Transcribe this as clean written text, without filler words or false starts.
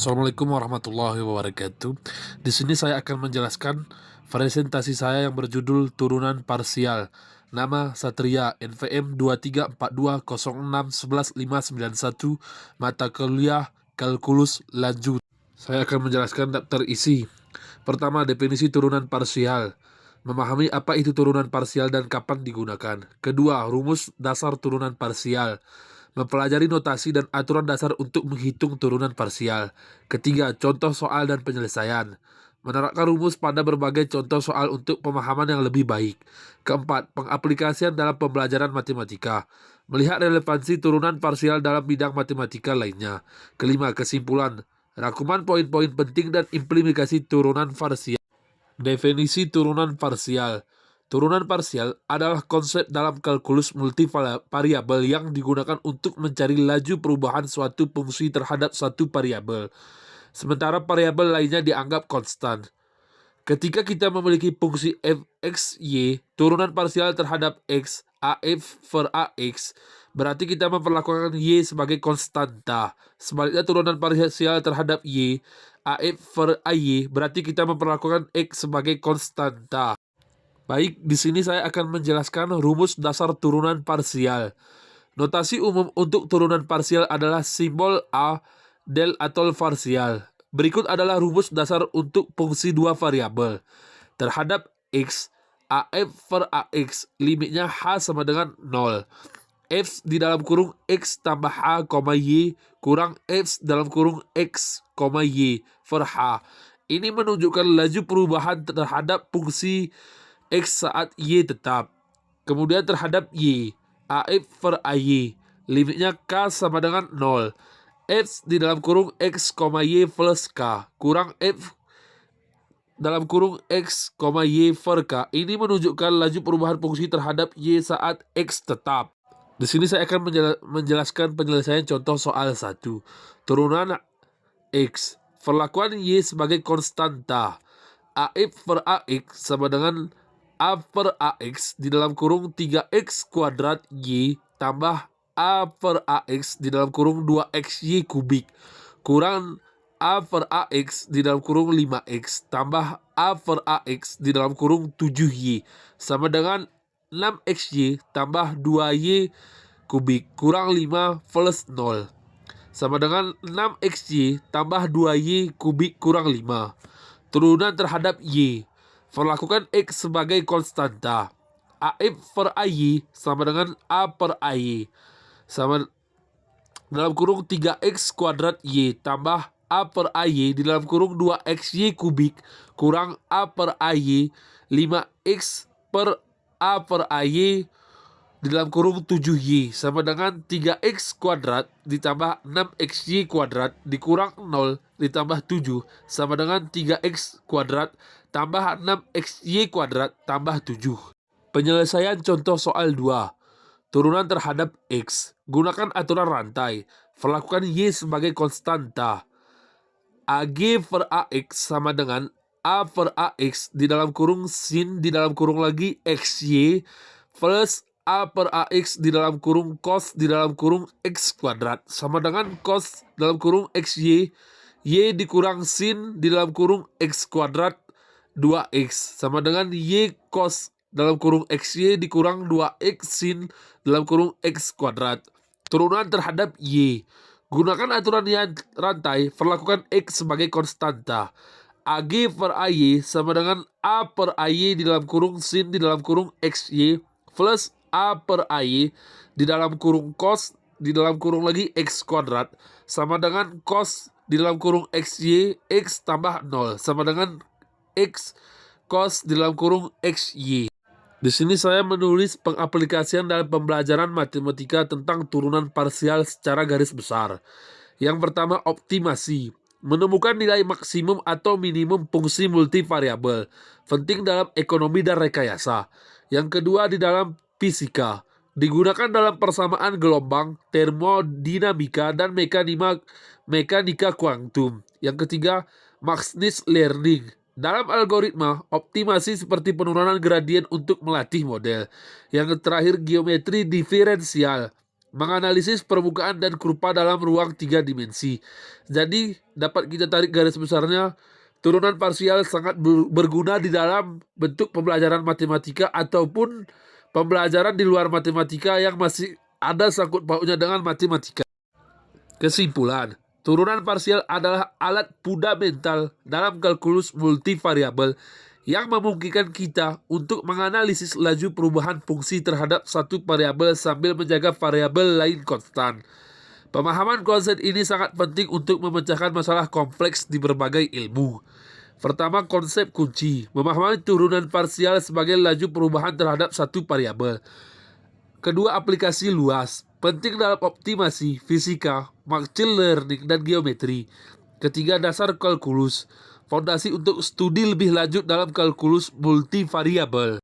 Assalamualaikum warahmatullahi wabarakatuh. Di sini saya akan menjelaskan presentasi saya yang berjudul Turunan Parsial. Nama Satria, NVM 234206111591, mata kuliah Kalkulus Lanjut. Saya akan menjelaskan daftar isi. Pertama, definisi turunan parsial. Memahami apa itu turunan parsial dan kapan digunakan. Kedua, rumus dasar turunan parsial. Mempelajari notasi dan aturan dasar untuk menghitung turunan parsial. Ketiga, contoh soal dan penyelesaian. Menerapkan rumus pada berbagai contoh soal untuk pemahaman yang lebih baik. Keempat, pengaplikasian dalam pembelajaran matematika. Melihat relevansi turunan parsial dalam bidang matematika lainnya. Kelima, kesimpulan. Rangkuman poin-poin penting dan implementasi turunan parsial. Definisi turunan parsial. Turunan parsial adalah konsep dalam kalkulus multivariabel yang digunakan untuk mencari laju perubahan suatu fungsi terhadap suatu variabel, sementara variabel lainnya dianggap konstan. Ketika kita memiliki fungsi f(x, y), turunan parsial terhadap x, af per ax, berarti kita memperlakukan y sebagai konstanta. Sebaliknya turunan parsial terhadap y, af per ay, berarti kita memperlakukan x sebagai konstanta. Baik, di sini saya akan menjelaskan rumus dasar turunan parsial. Notasi umum untuk turunan parsial adalah simbol A, del atau parsial. Berikut adalah rumus dasar untuk fungsi dua variabel. Terhadap x, af per ax, limitnya h sama dengan 0. F di dalam kurung x tambah h, y, kurang f dalam kurung x, y, per h. Ini menunjukkan laju perubahan terhadap fungsi x saat y tetap. Kemudian terhadap y, af per ay, limitnya k sama dengan 0. F di dalam kurung x, y plus k, kurang f dalam kurung x, y per k. Ini menunjukkan laju perubahan fungsi terhadap y saat x tetap. Di sini saya akan menjelaskan penyelesaian contoh soal 1. Turunan x. Perlakuan y sebagai konstanta. Af per ax sama dengan a per ax di dalam kurung 3x kuadrat y tambah a per ax di dalam kurung 2xy kubik kurang a per ax di dalam kurung 5x tambah a per ax di dalam kurung 7y sama dengan 6xy tambah 2y kubik kurang 5 plus 0 sama dengan 6xy tambah 2y kubik kurang 5. Turunan terhadap y. Perlakukan x sebagai konstanta. Af per ay sama dengan a per ay sama dalam kurung 3x kuadrat y tambah a per ay di dalam kurung 2xy kubik kurang a per ay 5x per a per ay di dalam kurung 7y sama dengan 3x kuadrat ditambah 6xy kuadrat dikurang 0 ditambah 7 sama dengan 3x kuadrat tambah 6xy kuadrat tambah 7. Penyelesaian contoh soal 2. Turunan terhadap x. Gunakan aturan rantai. Perlakukan y sebagai konstanta. Ag per ax sama dengan a per ax di dalam kurung sin di dalam kurung lagi xy plus a per ax di dalam kurung cos di dalam kurung x kuadrat sama dengan cos dalam kurung xy y dikurang sin di dalam kurung x kuadrat 2x sama dengan y cos dalam kurung xy dikurang 2x sin dalam kurung x kuadrat. Turunan terhadap y. Gunakan aturan yang rantai, perlakukan x sebagai konstanta. Ag per ay sama dengan a per ay di dalam kurung sin di dalam kurung xy plus a per ay di dalam kurung cos di dalam kurung lagi x kuadrat sama dengan cos di dalam kurung xy x tambah 0 sama dengan x cos di dalam kurung xy. Di sini saya menulis pengaplikasian dalam pembelajaran matematika tentang turunan parsial secara garis besar. Yang pertama, optimasi. Menemukan nilai maksimum atau minimum fungsi multivariabel. Penting dalam ekonomi dan rekayasa. Yang kedua, di dalam fisika. Digunakan dalam persamaan gelombang, termodinamika, dan mekanika kuantum. Yang ketiga, machine learning. Dalam algoritma, optimasi seperti penurunan gradien untuk melatih model. Yang terakhir, geometri diferensial. menganalisis permukaan dan kurva dalam ruang 3 dimensi. Jadi, dapat kita tarik garis besarnya, turunan parsial sangat berguna di dalam bentuk pembelajaran matematika ataupun pembelajaran di luar matematika yang masih ada sangkut pautnya dengan matematika. Kesimpulan, turunan parsial adalah alat fundamental dalam kalkulus multivariabel yang memungkinkan kita untuk menganalisis laju perubahan fungsi terhadap satu variabel sambil menjaga variabel lain konstan. Pemahaman konsep ini sangat penting untuk memecahkan masalah kompleks di berbagai ilmu. Pertama, konsep kunci, memahami turunan parsial sebagai laju perubahan terhadap satu variabel. Kedua, aplikasi luas, penting dalam optimasi, fisika, machine learning, dan geometri. Ketiga, dasar kalkulus, fondasi untuk studi lebih lanjut dalam kalkulus multivariabel.